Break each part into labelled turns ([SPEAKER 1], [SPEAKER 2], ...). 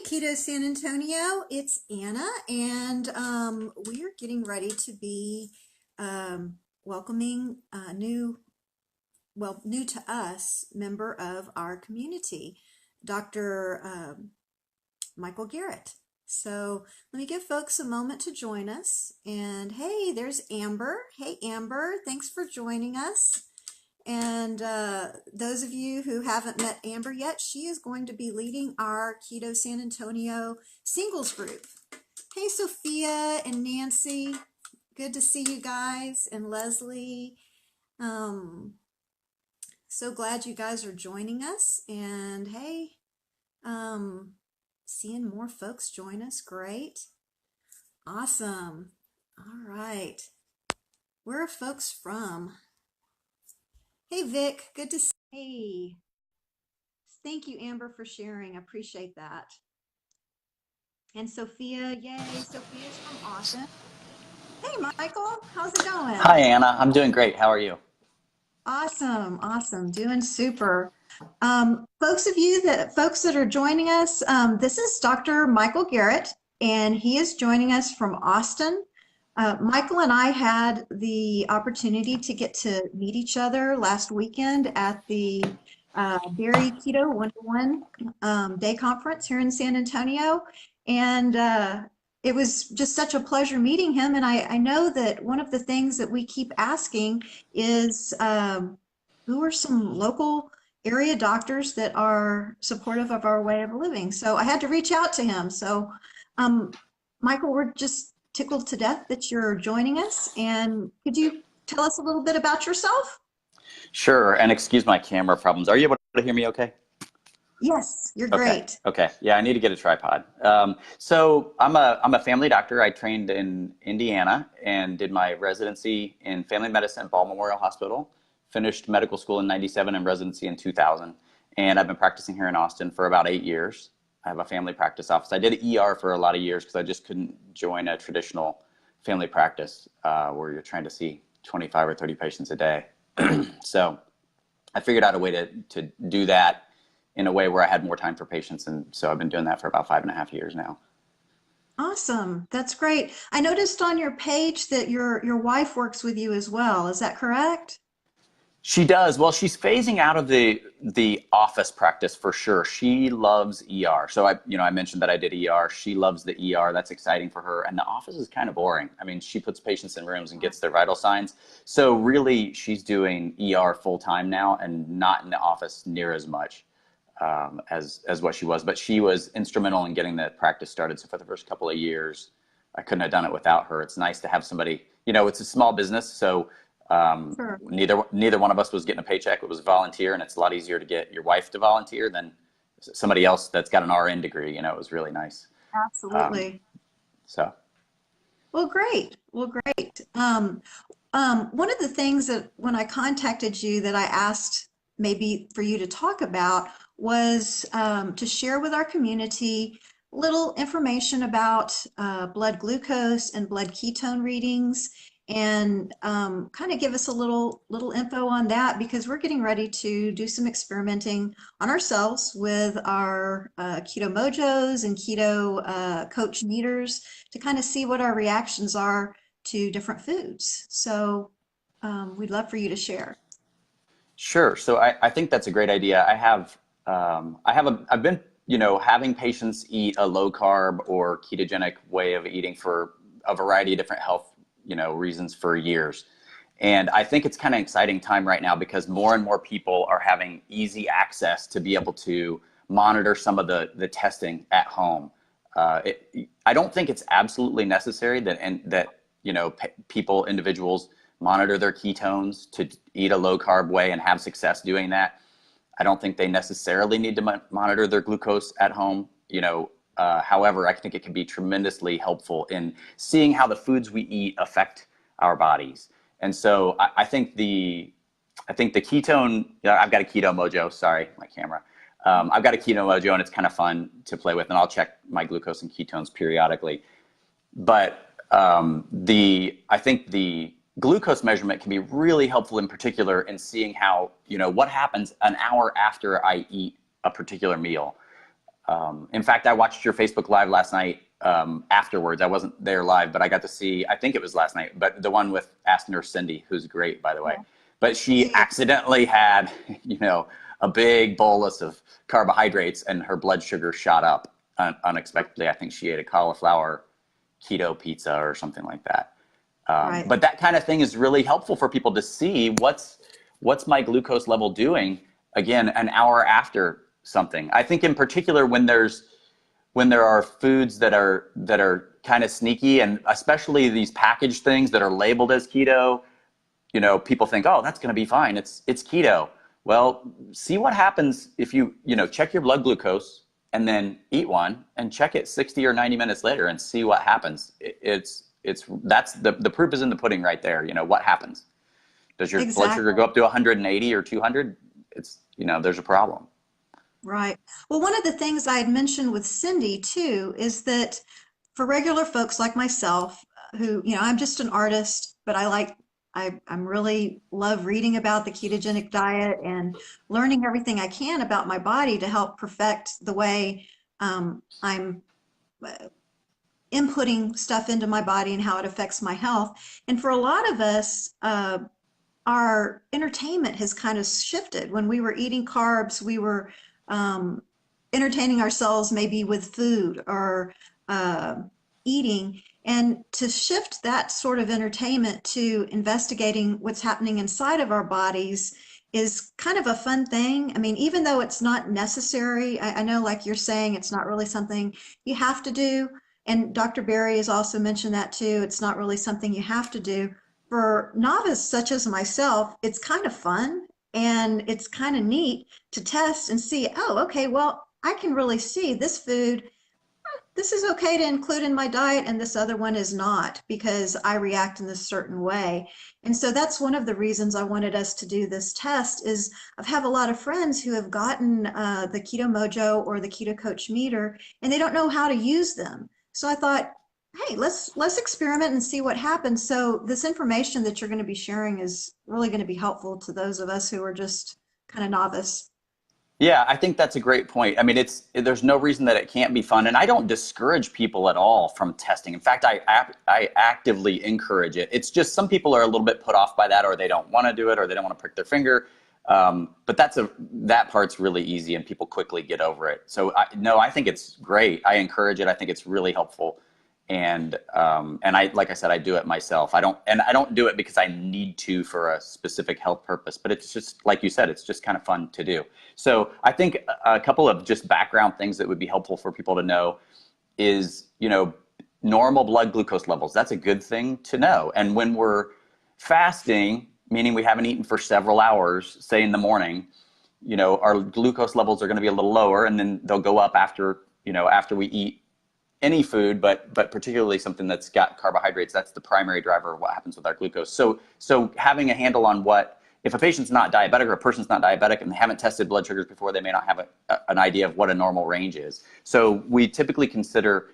[SPEAKER 1] Keto San Antonio, it's Anna, and we are getting ready to be welcoming a new to us member of our community, Dr. Michael Garrett. So let me give folks a moment to join us. And hey, there's Amber. Hey, Amber, thanks for joining us. And those of you who haven't met Amber yet, she is going to be leading our Keto San Antonio singles group. Hey, Sophia and Nancy, good to see you guys, and Leslie. So glad you guys are joining us. And hey, seeing more folks join us, great. Awesome. All right. Where are folks from? Hey, Vic, good to see you. Hey, thank you, Amber, for sharing. I appreciate that. And Sophia, yay, Sophia's from Austin. Hey, Michael, how's it going?
[SPEAKER 2] Hi, Anna. I'm doing great. How are you?
[SPEAKER 1] Awesome, awesome, doing super. Folks that are joining us, this is Dr. Michael Garrett, and he is joining us from Austin. Michael and I had the opportunity to get to meet each other last weekend at the Dairy Keto 101 Day Conference here in San Antonio. And it was just such a pleasure meeting him. And I know that one of the things that we keep asking is who are some local area doctors that are supportive of our way of living. So I had to reach out to him. So Michael, we're just tickled to death that you're joining us. And could you tell us a little bit about yourself?
[SPEAKER 2] Sure. And excuse my camera problems. Are you able to hear me okay?
[SPEAKER 1] Yes, you're great.
[SPEAKER 2] Okay. Yeah, I need to get a tripod. So I'm a family doctor. I trained in Indiana and did my residency in family medicine at Ball Memorial Hospital. Finished medical school in '97 and residency in 2000. And I've been practicing here in Austin for about 8 years. I have a family practice office. I did ER for a lot of years because I just couldn't join a traditional family practice where you're trying to see 25 or 30 patients a day. So I figured out a way to do that in a way where I had more time for patients. And so I've been doing that for about 5.5 years now.
[SPEAKER 1] Awesome. That's great. I noticed on your page that your wife works with you as well. Is that correct?
[SPEAKER 2] She does. Well, she's phasing out of the office practice for sure. She loves ER. So I mentioned that I did ER. She loves the ER. That's exciting for her. And the office is kind of boring. I mean, she puts patients in rooms and gets their vital signs. So really, she's doing ER full time now and not in the office near as much as what she was. But she was instrumental in getting the practice started. So for the first couple of years, I couldn't have done it without her. It's nice to have somebody. It's a small business, so.
[SPEAKER 1] Sure.
[SPEAKER 2] Neither one of us was getting a paycheck. It was volunteer, and it's a lot easier to get your wife to volunteer than somebody else that's got an RN degree. It was really nice.
[SPEAKER 1] Absolutely.
[SPEAKER 2] So.
[SPEAKER 1] Well, great. Well, great. One of the things that when I contacted you that I asked maybe for you to talk about was to share with our community little information about blood glucose and blood ketone readings, and kind of give us a little info on that, because we're getting ready to do some experimenting on ourselves with our Keto Mojos and Keto Coach meters to kind of see what our reactions are to different foods. So we'd love for you to share.
[SPEAKER 2] Sure. So I think that's a great idea. I've been having patients eat a low carb or ketogenic way of eating for a variety of different health reasons for years. And I think it's kind of exciting time right now because more and more people are having easy access to be able to monitor some of the testing at home. I don't think it's absolutely necessary that individuals monitor their ketones to eat a low carb way and have success doing that. I don't think they necessarily need to monitor their glucose at home. However, I think it can be tremendously helpful in seeing how the foods we eat affect our bodies. And so I think the ketone, I've got a Keto Mojo, sorry, my camera. I've got a Keto Mojo and it's kind of fun to play with, and I'll check my glucose and ketones periodically. But I think the glucose measurement can be really helpful in particular in seeing how, what happens an hour after I eat a particular meal. In fact, I watched your Facebook Live last night afterwards. I wasn't there live, but I got to see, I think it was last night, but the one with Ask Nurse Cindy, who's great, by the way. But she accidentally had, a big bolus of carbohydrates and her blood sugar shot up unexpectedly. I think she ate a cauliflower keto pizza or something like that. But that kind of thing is really helpful for people to see what's my glucose level doing, again, an hour after something. I think in particular when there are foods that are kind of sneaky, and especially these packaged things that are labeled as keto, people think, oh, that's going to be fine. It's keto. Well, see what happens if you check your blood glucose and then eat one and check it 60 or 90 minutes later and see what happens. That's the proof is in the pudding right there. What happens? Does your blood sugar go up to 180 or 200? There's a problem.
[SPEAKER 1] Right. Well, one of the things I had mentioned with Cindy too is that for regular folks like myself, who, I'm just an artist, but I'm really love reading about the ketogenic diet and learning everything I can about my body to help perfect the way I'm inputting stuff into my body and how it affects my health. And for a lot of us, our entertainment has kind of shifted. When we were eating carbs, we were entertaining ourselves maybe with food or eating. And to shift that sort of entertainment to investigating what's happening inside of our bodies is kind of a fun thing. I mean, even though it's not necessary, I know, like you're saying, it's not really something you have to do. And Dr. Berry has also mentioned that too. It's not really something you have to do. For novice such as myself, it's kind of fun and it's kind of neat to test and see, oh, okay, well, I can really see this food, this is okay to include in my diet and this other one is not because I react in this certain way. And so that's one of the reasons I wanted us to do this test is I have a lot of friends who have gotten the Keto Mojo or the Keto Coach meter and they don't know how to use them. So I thought, hey, let's experiment and see what happens. So this information that you're going to be sharing is really going to be helpful to those of us who are just kind of novice.
[SPEAKER 2] Yeah, I think that's a great point. I mean, there's no reason that it can't be fun, and I don't discourage people at all from testing. In fact, I actively encourage it. It's just some people are a little bit put off by that, or they don't want to do it, or they don't want to prick their finger. But that part's really easy, and people quickly get over it. So I think it's great. I encourage it. I think it's really helpful. And like I said, I do it myself. I don't do it because I need to for a specific health purpose, but it's just, like you said, it's just kind of fun to do. So I think a couple of just background things that would be helpful for people to know is, normal blood glucose levels. That's a good thing to know. And when we're fasting, meaning we haven't eaten for several hours, say in the morning, our glucose levels are going to be a little lower, and then they'll go up after we eat any food, but particularly something that's got carbohydrates. That's the primary driver of what happens with our glucose. So having a handle on if a patient's not diabetic or a person's not diabetic and they haven't tested blood sugars before, they may not have an idea of what a normal range is. So we typically consider,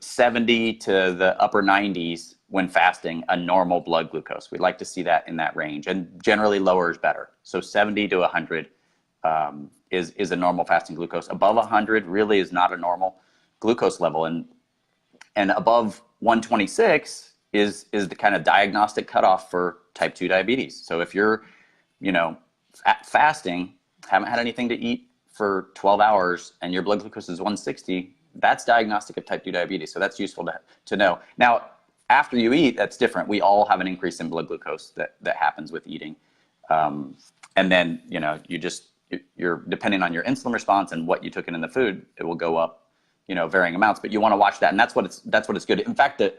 [SPEAKER 2] 70 to the upper 90s when fasting a normal blood glucose. We'd like to see that in that range, and generally lower is better. So 70 to 100 is a normal fasting glucose. Above 100 really is not a normal glucose level, and above 126 is the kind of diagnostic cutoff for type 2 diabetes. So if you're fasting, haven't had anything to eat for 12 hours and your blood glucose is 160, that's diagnostic of type 2 diabetes. So that's useful to know. Now, after you eat, that's different. We all have an increase in blood glucose that happens with eating, and then you're depending on your insulin response and what you took in the food, it will go up varying amounts, but you want to watch that. And that's what it's good. In fact, the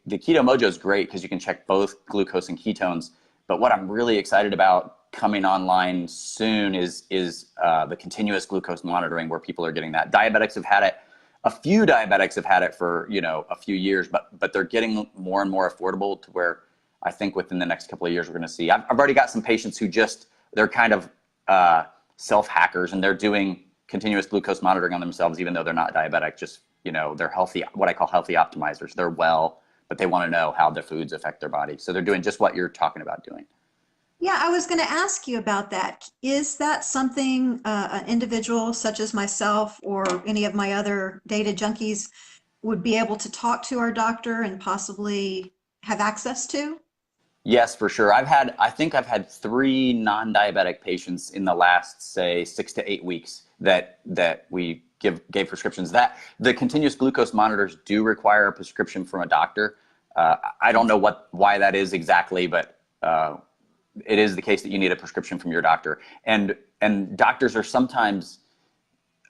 [SPEAKER 2] Keto Mojo is great because you can check both glucose and ketones. But what I'm really excited about coming online soon is the continuous glucose monitoring, where people are getting that. Diabetics have had it. A few diabetics have had it for, a few years, but they're getting more and more affordable to where I think within the next couple of years, we're going to see. I've already got some patients who they're kind of self-hackers, and they're doing continuous glucose monitoring on themselves, even though they're not diabetic. Just, they're healthy, what I call healthy optimizers. They're well, but they want to know how the foods affect their body. So they're doing just what you're talking about doing.
[SPEAKER 1] Yeah, I was going to ask you about that. Is that something an individual such as myself or any of my other data junkies would be able to talk to our doctor and possibly have access to?
[SPEAKER 2] Yes, for sure. I think I've had three non-diabetic patients in the last, say, 6 to 8 weeks that we gave prescriptions. That the continuous glucose monitors do require a prescription from a doctor. I don't know why that is exactly, but it is the case that you need a prescription from your doctor. And doctors are sometimes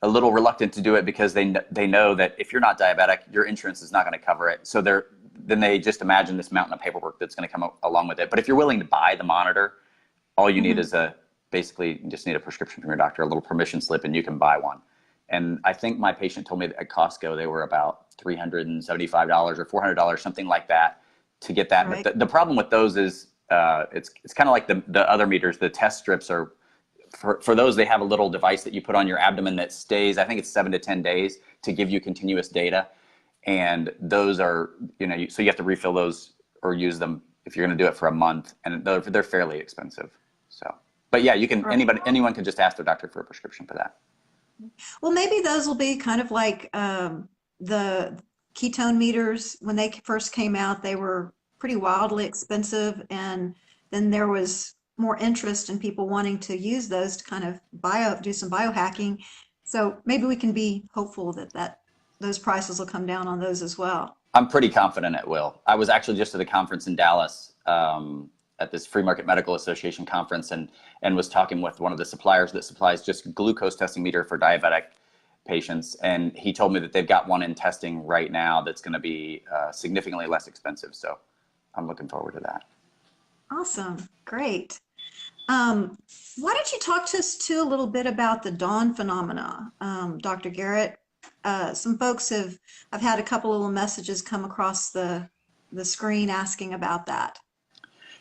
[SPEAKER 2] a little reluctant to do it because they know that if you're not diabetic, your insurance is not going to cover it. So then they just imagine this mountain of paperwork that's going to come along with it. But if you're willing to buy the monitor, all you need is basically you just need a prescription from your doctor, a little permission slip, and you can buy one. And I think my patient told me that at Costco they were about $375 or $400, something like that, to get that.
[SPEAKER 1] Right.
[SPEAKER 2] But the problem with those is it's kind of like the other meters. The test strips are for those, they have a little device that you put on your abdomen that stays, I think it's 7 to 10 days to give you continuous data. And those are, so you have to refill those or use them if you're going to do it for a month, and they're fairly expensive. So, but yeah,
[SPEAKER 1] Right.
[SPEAKER 2] anyone can just ask their doctor for a prescription for that.
[SPEAKER 1] Well, maybe those will be kind of like the ketone meters. When they first came out, they were pretty wildly expensive, and then there was more interest in people wanting to use those to kind of do some biohacking. So maybe we can be hopeful that those prices will come down on those as well.
[SPEAKER 2] I'm pretty confident it will. I was actually just at a conference in Dallas at this Free Market Medical Association conference, and was talking with one of the suppliers that supplies just glucose testing meter for diabetic patients. And he told me that they've got one in testing right now that's going to be significantly less expensive. So I'm looking forward to that.
[SPEAKER 1] Awesome. Great. Why don't you talk to us too a little bit about the dawn phenomena, Dr. Garrett? Some folks I've had a couple little messages come across the screen asking about that.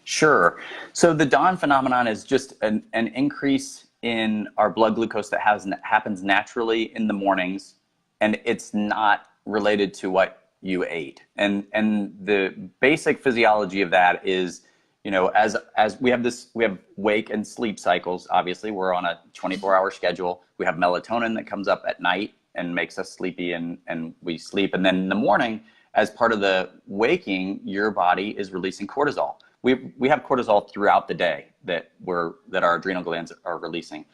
[SPEAKER 2] Sure. So the dawn phenomenon is just an increase in our blood glucose that happens naturally in the mornings, and it's not related to what you ate. And the basic physiology of that is, as we have wake and sleep cycles. Obviously, we're on a 24-hour schedule. We have melatonin that comes up at night and makes us sleepy, and we sleep. And then in the morning, as part of the waking, your body is releasing cortisol. We have cortisol throughout the day that our adrenal glands are releasing.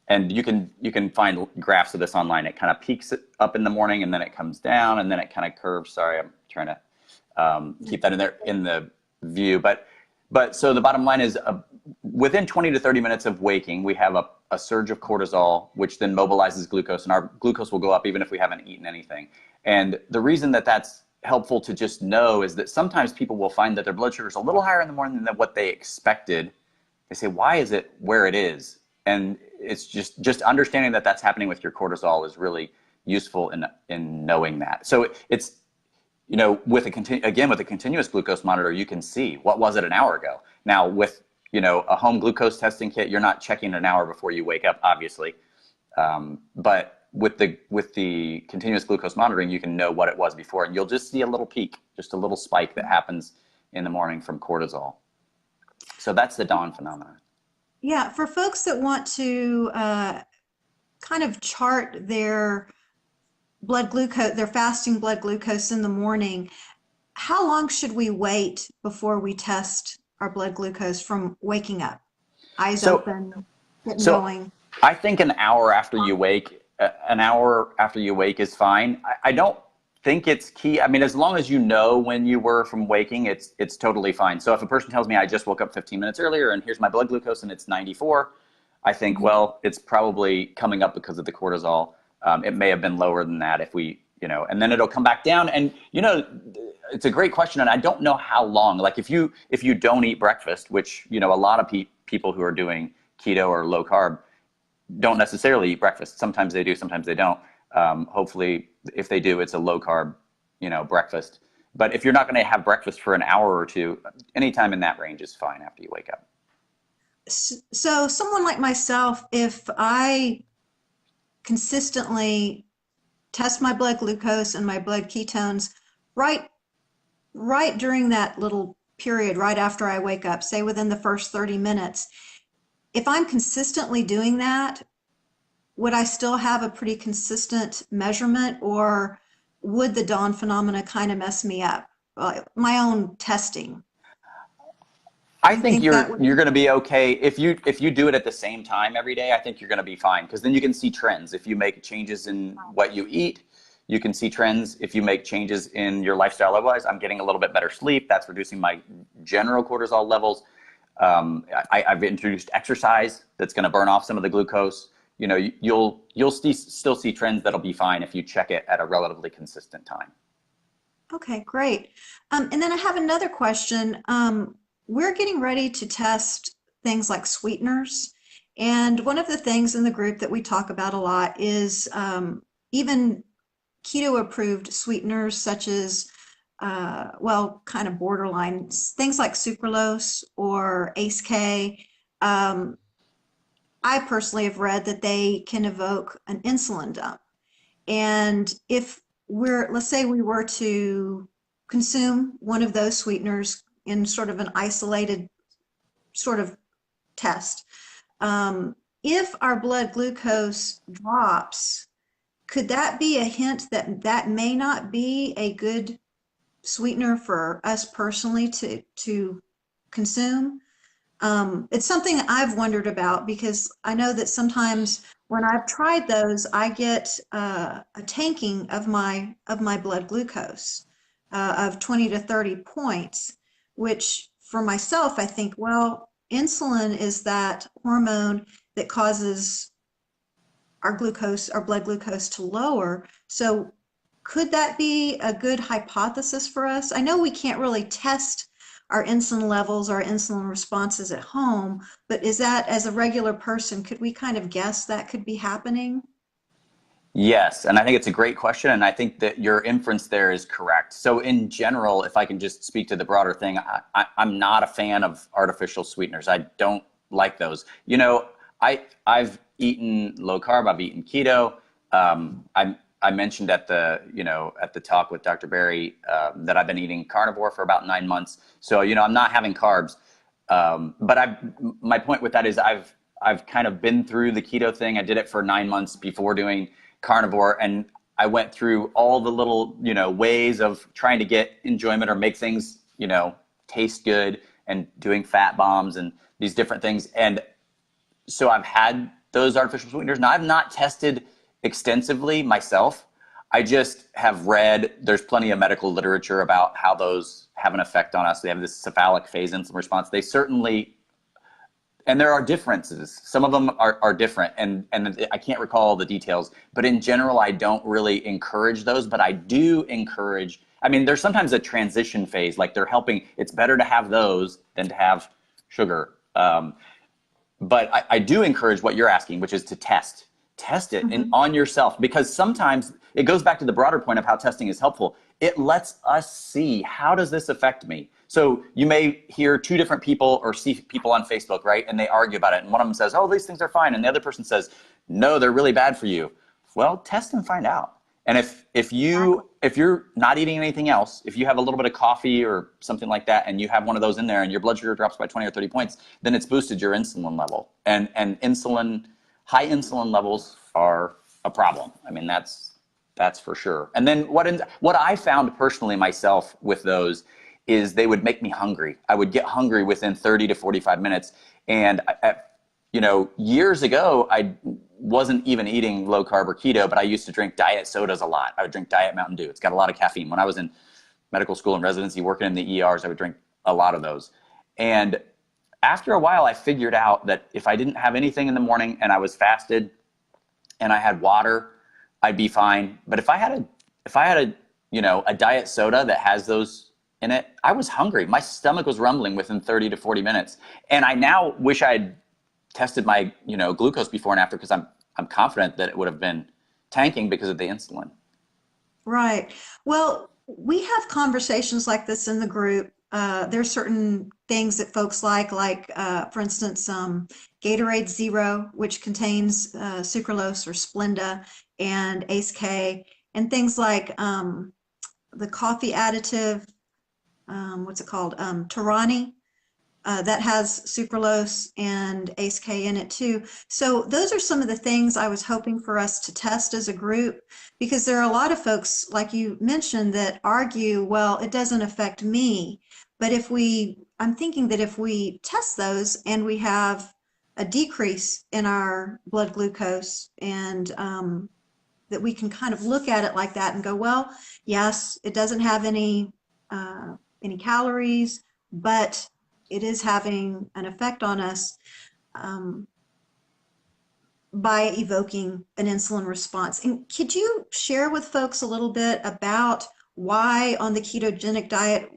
[SPEAKER 2] And you can find graphs of this online. It kind of peaks up in the morning, and then it comes down, and then it kind of curves. Sorry, I'm trying to keep that in the view. But so the bottom line is within 20 to 30 minutes of waking, we have a surge of cortisol, which then mobilizes glucose, and our glucose will go up even if we haven't eaten anything. And the reason that that's helpful to just know is that sometimes people will find that their blood sugar is a little higher in the morning than what they expected. They say, why is it where it is? And it's just understanding that that's happening with your cortisol is really useful in knowing that. So it's, with a continuous glucose monitor, you can see what was it an hour ago. Now with, a home glucose testing kit, you're not checking an hour before you wake up, obviously. But with the continuous glucose monitoring, you can know what it was before, and you'll just see a little peak, just a little spike that happens in the morning from cortisol. So that's the dawn phenomenon.
[SPEAKER 1] Yeah, for folks that want to kind of chart their blood glucose, their fasting blood glucose in the morning, how long should we wait before we test our blood glucose from waking up? Eyes open, getting going.
[SPEAKER 2] I think an hour after you wake is fine. I don't think it's key. I mean, as long as you know when you were from waking, it's totally fine. So if a person tells me I just woke up 15 minutes earlier and here's my blood glucose and it's 94, I think, well, it's probably coming up because of the cortisol. It may have been lower than that if we, and then it'll come back down. And, it's a great question. And I don't know how long, like if you don't eat breakfast, which, a lot of people who are doing keto or low carb don't necessarily eat breakfast. Sometimes they do, sometimes they don't. Hopefully, if they do, it's a low carb, breakfast. But if you're not going to have breakfast for an hour or two, anytime in that range is fine after you wake up.
[SPEAKER 1] So someone like myself, if I consistently test my blood glucose and my blood ketones right during that little period right after I wake up, say within the first 30 minutes, if I'm consistently doing that, would I still have a pretty consistent measurement, or would the dawn phenomena kind of mess me up? My own testing. Do
[SPEAKER 2] I
[SPEAKER 1] you
[SPEAKER 2] think
[SPEAKER 1] think that
[SPEAKER 2] you're
[SPEAKER 1] would?
[SPEAKER 2] going to be okay if you do it at the same time every day. I think you're going to be fine because then you can see trends. If you make changes in what you eat, you can see trends. If you make changes in your lifestyle, otherwise, I'm getting a little bit better sleep. That's reducing my general cortisol levels. I've introduced exercise that's going to burn off some of the glucose. You know, you'll still see trends that'll be fine if you check it at a relatively consistent time.
[SPEAKER 1] Okay, great. And then I have another question. We're getting ready to test things like sweeteners. And one of the things in the group that we talk about a lot is even keto approved sweeteners such as, well, kind of borderline, things like sucralose or ACE K. I personally have read that they can evoke an insulin dump. And if let's say we were to consume one of those sweeteners in sort of an isolated sort of test, if our blood glucose drops, could that be a hint that that may not be a good sweetener for us personally to consume? It's something I've wondered about because I know that sometimes when I've tried those, I get a tanking of my blood glucose of 20 to 30 points, which for myself, I think, well, insulin is that hormone that causes our glucose, our blood glucose to lower. So could that be a good hypothesis for us? I know we can't really test our insulin levels, our insulin responses at home, but is that, as a regular person, could we kind of guess that could be happening?
[SPEAKER 2] Yes, and I think it's a great question, and I think that your inference there is correct. So in general, if I can just speak to the broader thing, I'm not a fan of artificial sweeteners. I don't like those. You know, I've eaten low carb, I've eaten keto. I mentioned at the talk with Dr. Barry that I've been eating carnivore for about 9 months. So I'm not having carbs. But my point with that is I've kind of been through the keto thing. I did it for 9 months before doing carnivore, and I went through all the little ways of trying to get enjoyment or make things taste good, and doing fat bombs and these different things. And so I've had those artificial sweeteners. Now I've not tested extensively myself. I just have read, there's plenty of medical literature about how those have an effect on us. They have this cephalic phase insulin response. They certainly, and there are differences. Some of them are different, and I can't recall the details, but in general, I don't really encourage those, but I do encourage, there's sometimes a transition phase, like they're helping, it's better to have those than to have sugar. But I do encourage what you're asking, which is to test it on yourself, because sometimes it goes back to the broader point of how testing is helpful. It lets us see, how does this affect me? So you may hear two different people or see people on Facebook, right? And they argue about it. And one of them says, oh, these things are fine. And the other person says, no, they're really bad for you. Well, test and find out. And if you're not eating anything else, if you have a little bit of coffee or something like that, and you have one of those in there and your blood sugar drops by 20 or 30 points, then it's boosted your insulin level. And high insulin levels are a problem. That's for sure. And then what I found personally myself with those is they would make me hungry. I would get hungry within 30 to 45 minutes. And years ago, I wasn't even eating low carb or keto, but I used to drink diet sodas a lot. I would drink Diet Mountain Dew. It's got a lot of caffeine. When I was in medical school and residency working in the ERs, I would drink a lot of those. And after a while, I figured out that if I didn't have anything in the morning and I was fasted and I had water, I'd be fine. But if I had a diet soda that has those in it, I was hungry. My stomach was rumbling within 30 to 40 minutes. And I now wish I had tested my glucose before and after, because I'm confident that it would have been tanking because of the insulin.
[SPEAKER 1] Right. Well, we have conversations like this in the group. There's certain things that folks like, for instance, Gatorade Zero, which contains sucralose or Splenda and ACE K, and things like the coffee additive, what's it called? Tarani. That has sucralose and ACE-K in it too. So those are some of the things I was hoping for us to test as a group, because there are a lot of folks, like you mentioned, that argue, well, it doesn't affect me. But I'm thinking that if we test those and we have a decrease in our blood glucose, and that we can kind of look at it like that and go, well, yes, it doesn't have any calories, but it is having an effect on us by evoking an insulin response. And could you share with folks a little bit about why on the ketogenic diet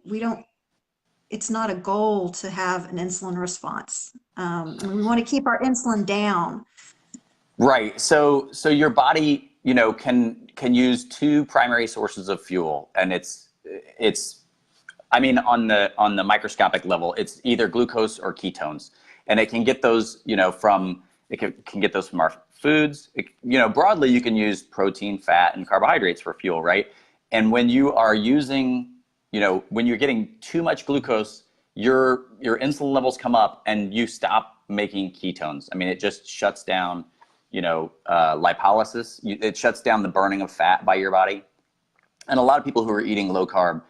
[SPEAKER 1] it's not a goal to have an insulin response? We want to keep our insulin down.
[SPEAKER 2] Right. So your body, can use two primary sources of fuel, and it's I mean, on the microscopic level, it's either glucose or ketones, and it can get those, can get those from our foods. Broadly, you can use protein, fat, and carbohydrates for fuel, right? And when you are using, when you're getting too much glucose, your insulin levels come up, and you stop making ketones. I mean, it just shuts down, lipolysis. It shuts down the burning of fat by your body. And a lot of people who are eating low carb,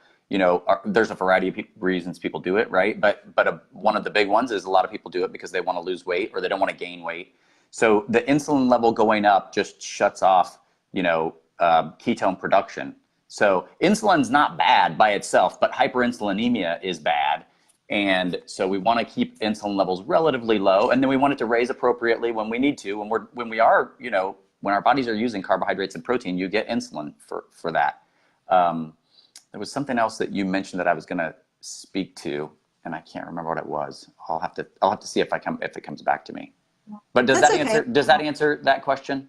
[SPEAKER 2] there's a variety of reasons people do it, right? But one of the big ones is a lot of people do it because they want to lose weight or they don't want to gain weight. So the insulin level going up just shuts off, ketone production. So insulin's not bad by itself, but hyperinsulinemia is bad. And so we want to keep insulin levels relatively low, and then we want it to raise appropriately when we need to. When our bodies are using carbohydrates and protein, you get insulin for that. There was something else that you mentioned that I was going to speak to, and I can't remember what it was. I'll have to see if it comes back to me. But does that answer that question?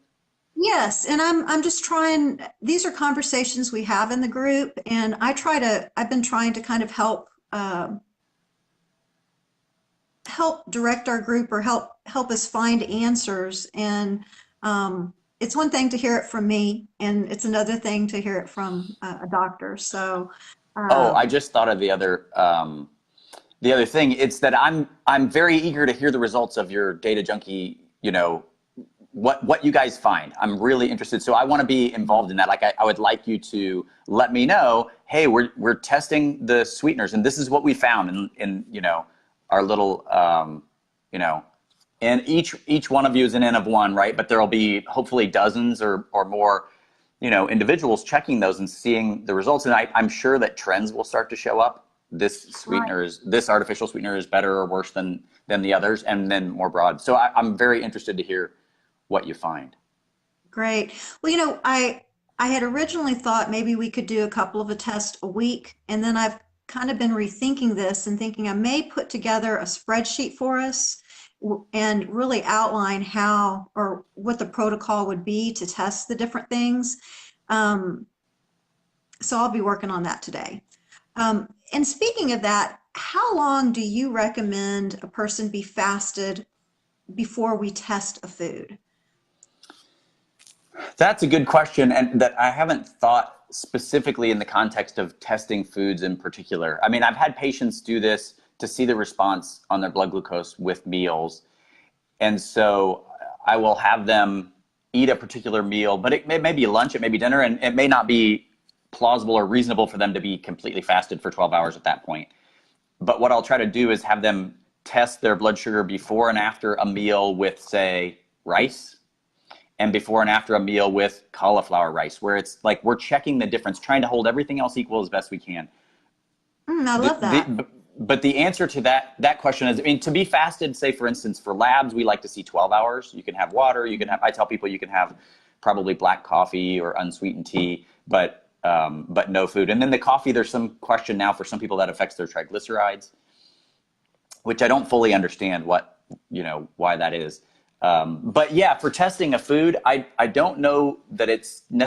[SPEAKER 1] Yes, and I'm just trying. These are conversations we have in the group, and I've been trying to kind of help direct our group, or help us find answers. And it's one thing to hear it from me, and it's another thing to hear it from a doctor. So
[SPEAKER 2] I just thought of the other thing. It's that I'm very eager to hear the results of your Data Junkie, what you guys find. I'm really interested. So I want to be involved in that. Like I would like you to let me know, hey, we're testing the sweeteners, and this is what we found in our little, and each one of you is an N of one, right? But there'll be hopefully dozens or more, individuals checking those and seeing the results. And I'm sure that trends will start to show up. This artificial sweetener is better or worse than the others, and then more broad. So I'm very interested to hear what you find.
[SPEAKER 1] Great. Well, I had originally thought maybe we could do a couple of tests a week, and then I've kind of been rethinking this and thinking I may put together a spreadsheet for us and really outline how or what the protocol would be to test the different things. So I'll be working on that today. And speaking of that, how long do you recommend a person be fasted before we test a food?
[SPEAKER 2] That's a good question, and that I haven't thought specifically in the context of testing foods in particular. I mean, I've had patients do this to see the response on their blood glucose with meals. And so I will have them eat a particular meal, but it may be lunch, it may be dinner, and it may not be plausible or reasonable for them to be completely fasted for 12 hours at that point. But what I'll try to do is have them test their blood sugar before and after a meal with, say, rice, and before and after a meal with cauliflower rice, where it's like we're checking the difference, trying to hold everything else equal as best we can.
[SPEAKER 1] I love that.
[SPEAKER 2] But the answer to that question is, I mean, to be fasted, say, for instance, for labs, we like to see 12 hours. You can have water. I tell people you can have probably black coffee or unsweetened tea, but no food. And then the coffee, there's some question now for some people that affects their triglycerides, which I don't fully understand why that is. But yeah, for testing a food, I don't know that it's not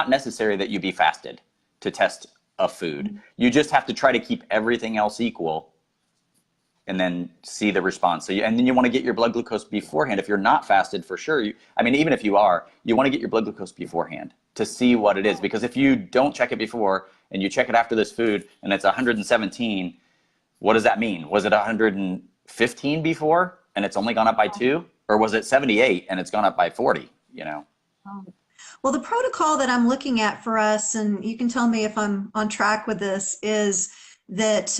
[SPEAKER 2] necessary that you be fasted to test a food. You just have to try to keep everything else equal and then see the response. So and then you want to get your blood glucose beforehand. If you're not fasted, for sure, I mean, even if you are, you want to get your blood glucose beforehand to see what it is. Because if you don't check it before and you check it after this food and it's 117, what does that mean? Was it 115 before and it's only gone up by 2? Or was it 78 and it's gone up by 40, you know?
[SPEAKER 1] Well, the protocol that I'm looking at for us, and you can tell me if I'm on track with this, is that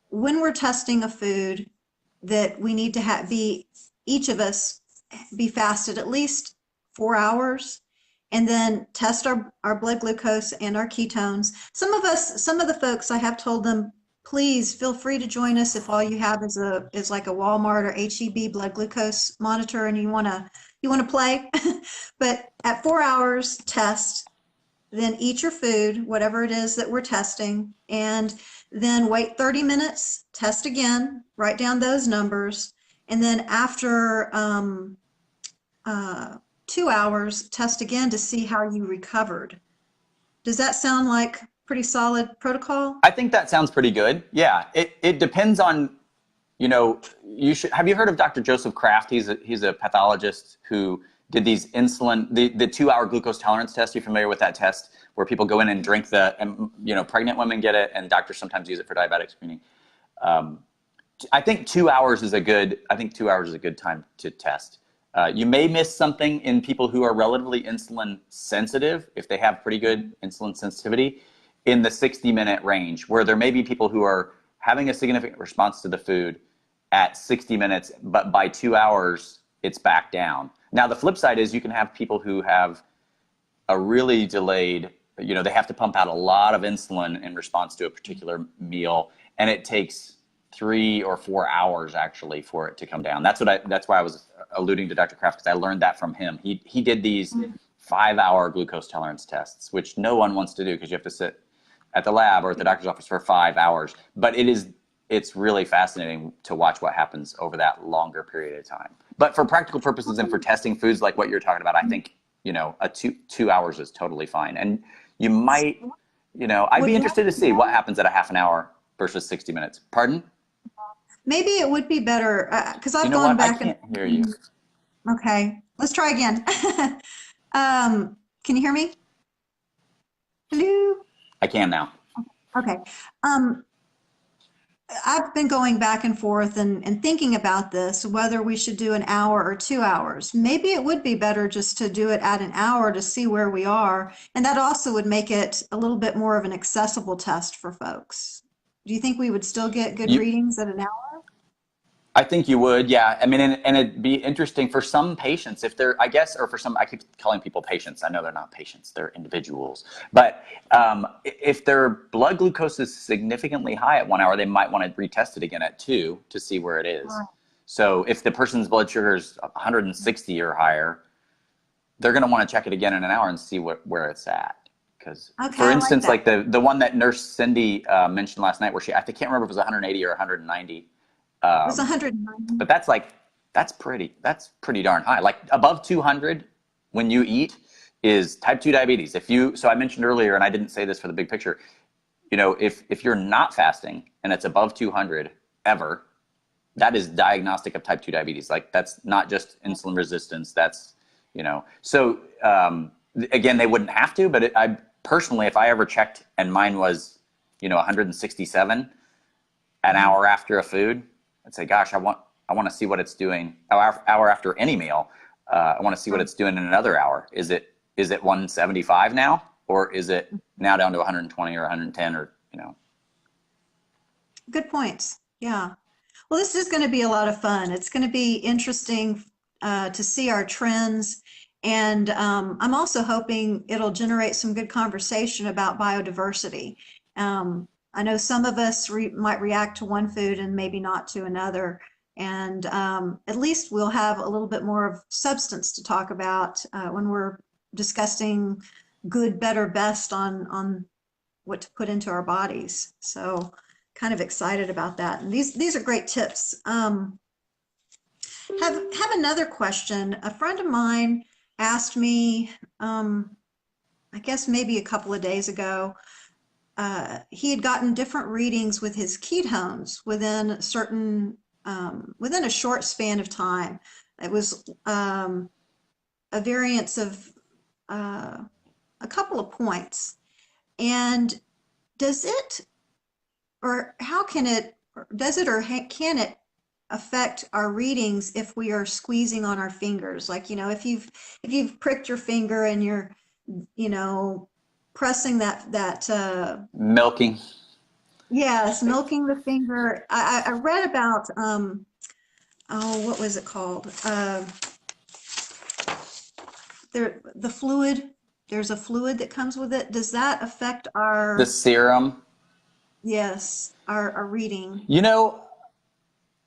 [SPEAKER 1] when we're testing a food, that we need to be, each of us, be fasted at least 4 hours, and then test our blood glucose and our ketones. Some of the folks, I have told them, please feel free to join us if all you have is like a Walmart or HEB blood glucose monitor and you want to play. But at 4 hours, test, then eat your food, whatever it is that we're testing, and then wait 30 minutes, test again, write down those numbers, and then after 2 hours, test again to see how you recovered. Does that sound like pretty solid protocol?
[SPEAKER 2] I think that sounds pretty good. Yeah, it depends on, you know, have you heard of Dr. Joseph Kraft? He's a pathologist who did these insulin, the 2-hour glucose tolerance test. You familiar with that test where people go in and drink and you know, pregnant women get it and doctors sometimes use it for diabetic screening. I think 2 hours is a good time to test. You may miss something in people who are relatively insulin sensitive, if they have pretty good insulin sensitivity, in the 60-minute range, where there may be people who are having a significant response to the food at 60 minutes, but by 2 hours, it's back down. Now, the flip side is you can have people who have a really delayed, you know, they have to pump out a lot of insulin in response to a particular meal, and it takes 3 or 4 hours actually for it to come down. That's why I was alluding to Dr. Kraft, because I learned that from him. He did these 5-hour glucose tolerance tests, which no one wants to do because you have to sit at the lab or at the doctor's office for 5 hours. But it's really fascinating to watch what happens over that longer period of time. But for practical purposes and for testing foods like what you're talking about, I think, you know, a 2 hours is totally fine. And you might, you know, I'd be interested to see what happens at a half an hour versus 60 minutes. Pardon?
[SPEAKER 1] Maybe it would be better, because I've
[SPEAKER 2] You know
[SPEAKER 1] gone
[SPEAKER 2] what?
[SPEAKER 1] back
[SPEAKER 2] I can't hear you.
[SPEAKER 1] Okay, let's try again. Can you hear me? Hello?
[SPEAKER 2] I can now.
[SPEAKER 1] Okay. I've been going back and forth and thinking about this, whether we should do an hour or 2 hours. Maybe it would be better just to do it at an hour to see where we are. And that also would make it a little bit more of an accessible test for folks. Do you think we would still get good readings at an hour?
[SPEAKER 2] I think you would, yeah. I mean, and it'd be interesting for some patients if they're, I guess, or for some, I keep calling people patients. I know they're not patients, they're individuals. But if their blood glucose is significantly high at 1 hour, they might want to retest it again at 2 to see where it is. Right. So if the person's blood sugar is 160 or higher, they're going to want to check it again in an hour and see where it's at. Because, for instance, like the one that Nurse Cindy mentioned last night, where I can't remember if it was 180 or 190.
[SPEAKER 1] It was 190.
[SPEAKER 2] But that's pretty darn high. Like above 200 when you eat is type 2 diabetes. So I mentioned earlier, and I didn't say this for the big picture, you know, if you're not fasting and it's above 200 ever, that is diagnostic of type 2 diabetes. Like that's not just insulin resistance. That's, you know, so again, they wouldn't have to, but I personally, if I ever checked and mine was, you know, 167 an hour after a food, I'd say, gosh, I want to see what it's doing hour after any meal. I want to see what it's doing in another hour. Is it 175 now, or is it now down to 120 or 110 or, you know?
[SPEAKER 1] Good points. Yeah. Well, this is going to be a lot of fun. It's going to be interesting to see our trends. And I'm also hoping it'll generate some good conversation about biodiversity. I know some of us might react to one food and maybe not to another. And at least we'll have a little bit more of substance to talk about when we're discussing good, better, best on what to put into our bodies. So kind of excited about that. And these are great tips. Have another question. A friend of mine asked me, I guess maybe a couple of days ago, he had gotten different readings with his ketones within a short span of time. It was a variance of a couple of points. And does it, or how can it, does it or can it affect our readings if we are squeezing on our fingers? Like, if you've pricked your finger and you're, pressing that
[SPEAKER 2] Milking.
[SPEAKER 1] yes, milking the finger. I read about oh, what was it called? The fluid. There's a fluid that comes with it. Does that affect
[SPEAKER 2] The
[SPEAKER 1] our,
[SPEAKER 2] serum.
[SPEAKER 1] yes, our reading?
[SPEAKER 2] You know,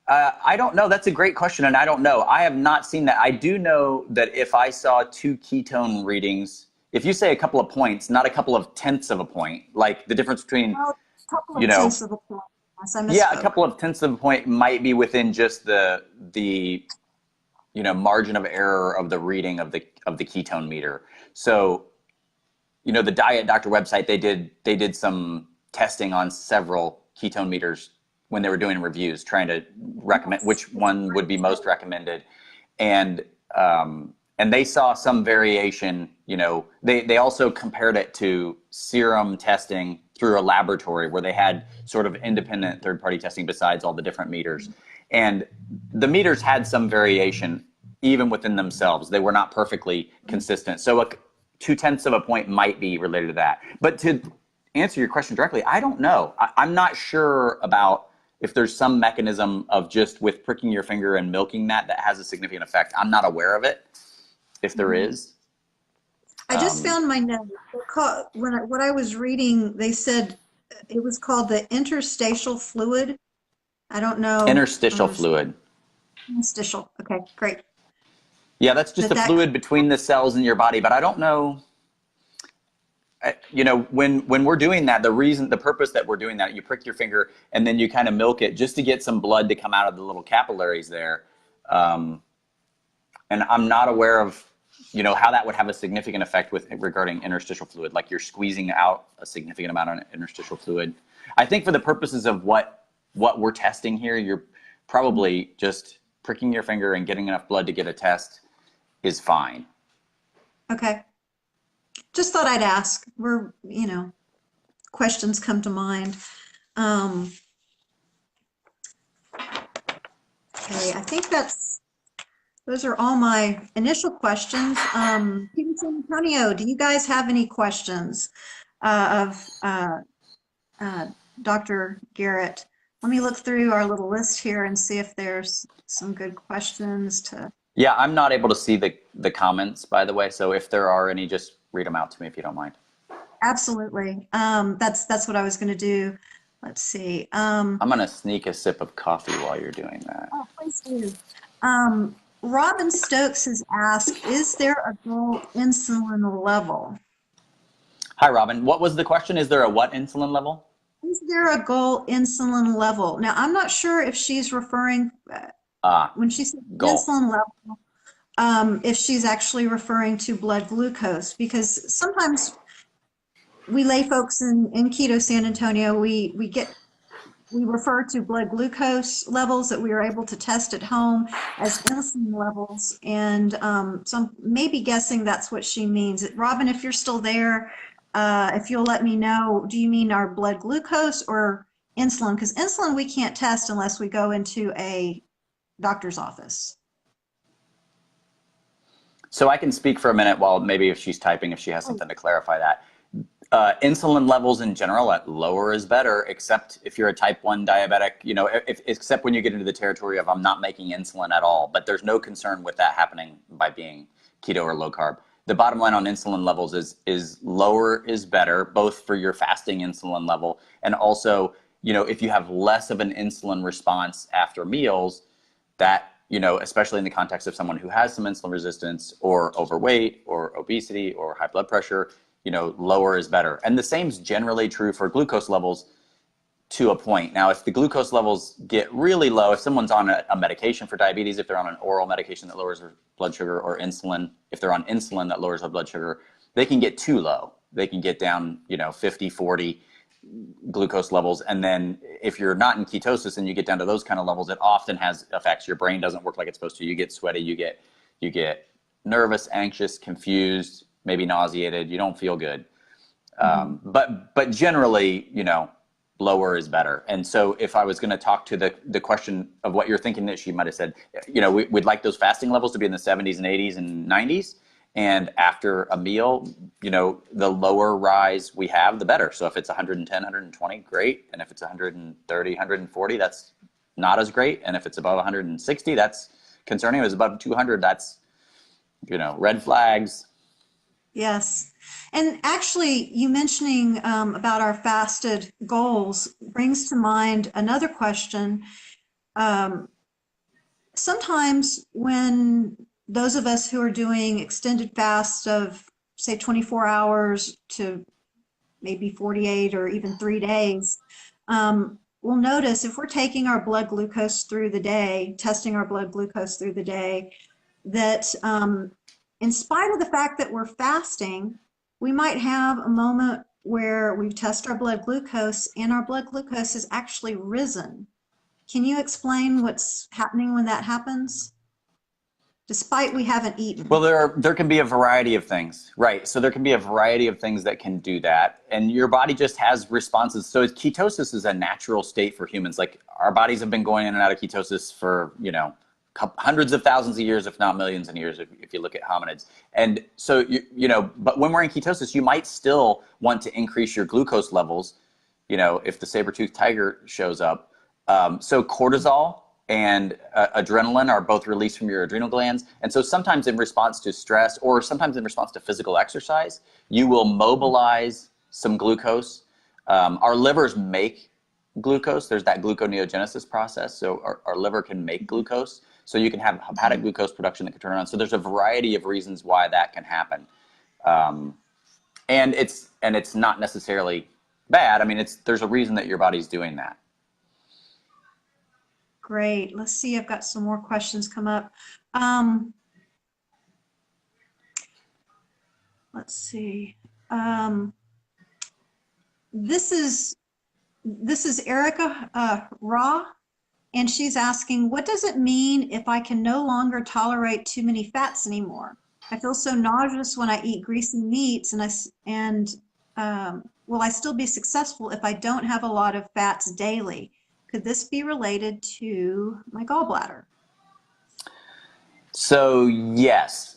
[SPEAKER 2] I don't know. That's a great question, and I don't know. I have not seen that. I do know that if I saw two ketone readings, if you say a couple of points, not a couple of tenths of a point, like the difference between,
[SPEAKER 1] Well, a couple
[SPEAKER 2] you
[SPEAKER 1] of
[SPEAKER 2] know,
[SPEAKER 1] tenths of a point. Yes, I
[SPEAKER 2] yeah, a
[SPEAKER 1] misspoke.
[SPEAKER 2] couple of tenths of a point might be within just the margin of error of the reading of the ketone meter. So, the Diet Doctor website, they did some testing on several ketone meters when they were doing reviews, trying to recommend
[SPEAKER 1] Yes,
[SPEAKER 2] which
[SPEAKER 1] it's a
[SPEAKER 2] one would
[SPEAKER 1] great
[SPEAKER 2] be most
[SPEAKER 1] study.
[SPEAKER 2] recommended, and they saw some variation. They also compared it to serum testing through a laboratory where they had sort of independent third-party testing besides all the different meters, and the meters had some variation even within themselves. They were not perfectly consistent. So a 2/10 of a point might be related to that. But to answer your question directly, I don't know. I'm not sure about if there's some mechanism of just with pricking your finger and milking that has a significant effect. I'm not aware of it, if there
[SPEAKER 1] Mhm.
[SPEAKER 2] is.
[SPEAKER 1] I just found my note. What I was reading, they said it was called the interstitial fluid. I don't know.
[SPEAKER 2] Interstitial fluid.
[SPEAKER 1] Interstitial. Okay, great.
[SPEAKER 2] Yeah, that's just the
[SPEAKER 1] That
[SPEAKER 2] fluid between the cells in your body, but I don't know. When we're doing that, the purpose that we're doing that, you prick your finger and then you kind of milk it just to get some blood to come out of the little capillaries there. And I'm not aware of, how that would have a significant effect regarding interstitial fluid, like you're squeezing out a significant amount of interstitial fluid. I think for the purposes of what we're testing here, you're probably just pricking your finger and getting enough blood to get a test is fine.
[SPEAKER 1] okay. Just thought I'd ask. Questions come to mind. Um, okay, I think those are all my initial questions. Peter San Antonio, do you guys have any questions of Dr. Garrett? Let me look through our little list here and see if there's some good questions to.
[SPEAKER 2] Yeah, I'm not able to see the comments, by the way. So if there are any, just read them out to me if you don't mind.
[SPEAKER 1] Absolutely. That's what I was going to do. Let's see.
[SPEAKER 2] I'm going to sneak a sip of coffee while you're doing that.
[SPEAKER 1] Oh, please do. Robin Stokes has asked, is there a goal insulin level?
[SPEAKER 2] Hi, Robin. What was the question? Is there a what insulin level?
[SPEAKER 1] Is there a goal insulin level? Now, I'm not sure if she's referring, when she said
[SPEAKER 2] Goal.
[SPEAKER 1] insulin level, if she's actually referring to blood glucose, because sometimes we lay folks in Keto San Antonio, we refer to blood glucose levels that we are able to test at home as insulin levels. And so I'm maybe guessing that's what she means. Robin, if you're still there, if you'll let me know, do you mean our blood glucose or insulin? Because insulin we can't test unless we go into a doctor's office.
[SPEAKER 2] So I can speak for a minute while maybe if she's typing, if she has something to clarify that. Insulin levels in general, at lower is better, except if you're a type 1 diabetic, except when you get into the territory of I'm not making insulin at all, but there's no concern with that happening by being keto or low carb. The bottom line on insulin levels is lower is better, both for your fasting insulin level and also, if you have less of an insulin response after meals, that, especially in the context of someone who has some insulin resistance or overweight or obesity or high blood pressure, lower is better. And the same is generally true for glucose levels to a point. Now, if the glucose levels get really low, if someone's on a medication for diabetes, if they're on an oral medication that lowers their blood sugar, or insulin, if they're on insulin that lowers their blood sugar, they can get too low. They can get down, 50, 40. glucose levels. And then if you're not in ketosis and you get down to those kind of levels, it often has effects. Your brain doesn't work like it's supposed to. You get sweaty, you get nervous, anxious, confused, maybe nauseated. You don't feel good. But generally, lower is better. And so if I was going to talk to the question of what you're thinking, that she might have said, we'd like those fasting levels to be in the 70s and 80s and 90s. And after a meal, the lower rise we have, the better. So if it's 110, 120, great. And if it's 130, 140, that's not as great. And if it's above 160, that's concerning. If it's above 200, that's, red flags.
[SPEAKER 1] Yes. And actually, you mentioning about our fasted goals brings to mind another question. Sometimes when those of us who are doing extended fasts of, say, 24 hours to maybe 48 or even 3 days, we'll notice if we're taking our blood glucose through the day, testing our blood glucose through the day, that in spite of the fact that we're fasting, we might have a moment where we test our blood glucose and our blood glucose has actually risen. Can you explain what's happening when that happens? Despite we haven't eaten.
[SPEAKER 2] Well, there can be a variety of things, right? So there can be a variety of things that can do that, and your body just has responses. So ketosis is a natural state for humans. Like our bodies have been going in and out of ketosis for hundreds of thousands of years, if not millions of years, if you look at hominids. And so but when we're in ketosis, you might still want to increase your glucose levels. If the saber-toothed tiger shows up. So cortisol and adrenaline are both released from your adrenal glands. And so sometimes in response to stress or sometimes in response to physical exercise, you will mobilize some glucose. Our livers make glucose. There's that gluconeogenesis process. So our liver can make glucose. So you can have hepatic glucose production that can turn on. So there's a variety of reasons why that can happen. And it's not necessarily bad. I mean, there's a reason that your body's doing that.
[SPEAKER 1] Great. Let's see. I've got some more questions come up. Let's see. This is Erica Raw, and she's asking, what does it mean if I can no longer tolerate too many fats anymore? I feel so nauseous when I eat greasy meats, and will I still be successful if I don't have a lot of fats daily? Could this be related to my gallbladder?
[SPEAKER 2] So yes,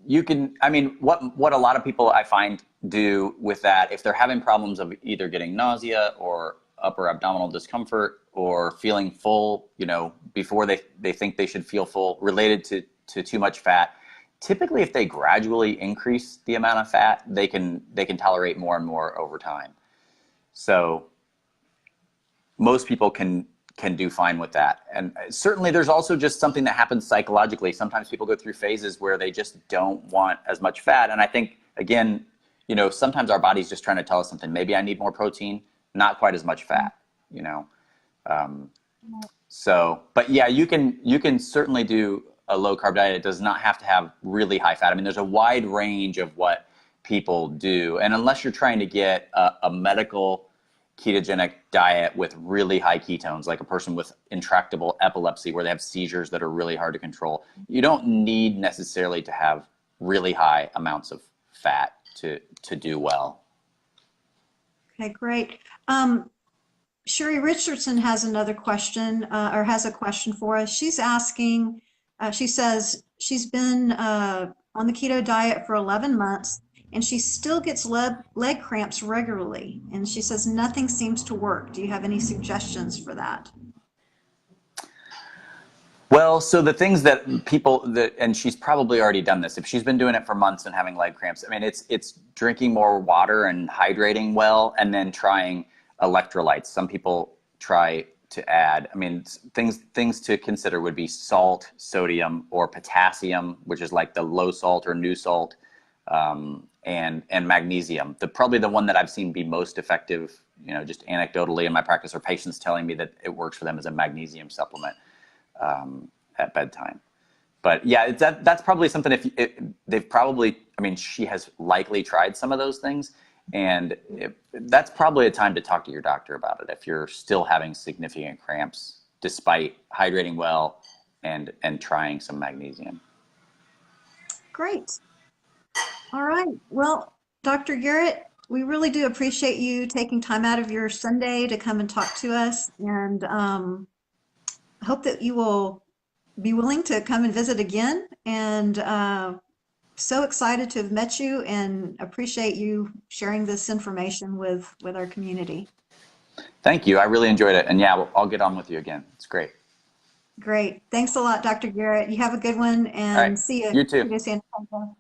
[SPEAKER 2] you can. I mean, what a lot of people I find do with that, if they're having problems of either getting nausea or upper abdominal discomfort or feeling full, before they think they should feel full, related to too much fat. Typically, if they gradually increase the amount of fat, they can tolerate more and more over time. So most people can do fine with that. And certainly there's also just something that happens psychologically. Sometimes people go through phases where they just don't want as much fat. And I think, again, sometimes our body's just trying to tell us something. Maybe I need more protein, not quite as much fat, So, but yeah, you can certainly do a low carb diet. It does not have to have really high fat. I mean, there's a wide range of what people do. And unless you're trying to get a medical ketogenic diet with really high ketones, like a person with intractable epilepsy where they have seizures that are really hard to control, you don't need necessarily to have really high amounts of fat to do well.
[SPEAKER 1] Okay, great. Sherry Richardson has another question, or has a question for us. She's asking, she says she's been on the keto diet for 11 months and she still gets leg cramps regularly. And she says nothing seems to work. Do you have any suggestions for that?
[SPEAKER 2] Well, so the things that people and she's probably already done this. If she's been doing it for months and having leg cramps, I mean, it's drinking more water and hydrating well, and then trying electrolytes. Some people try to add, I mean, things to consider would be salt, sodium, or potassium, which is like the low salt or new salt, and magnesium. Probably the one that I've seen be most effective, just anecdotally in my practice, or patients telling me that it works for them, as a magnesium supplement at bedtime. But yeah, that's probably something. They've probably, I mean, she has likely tried some of those things, And that's probably a time to talk to your doctor about it if you're still having significant cramps despite hydrating well and trying some magnesium.
[SPEAKER 1] Great. All right. Well, Dr. Garrett, we really do appreciate you taking time out of your Sunday to come and talk to us. And I hope that you will be willing to come and visit again. And so excited to have met you and appreciate you sharing this information with our community.
[SPEAKER 2] Thank you. I really enjoyed it. And yeah, I'll get on with you again. It's great.
[SPEAKER 1] Great. Thanks a lot, Dr. Garrett. You have a good one
[SPEAKER 2] All right.
[SPEAKER 1] and see you.
[SPEAKER 2] You too.
[SPEAKER 1] See you, San Francisco.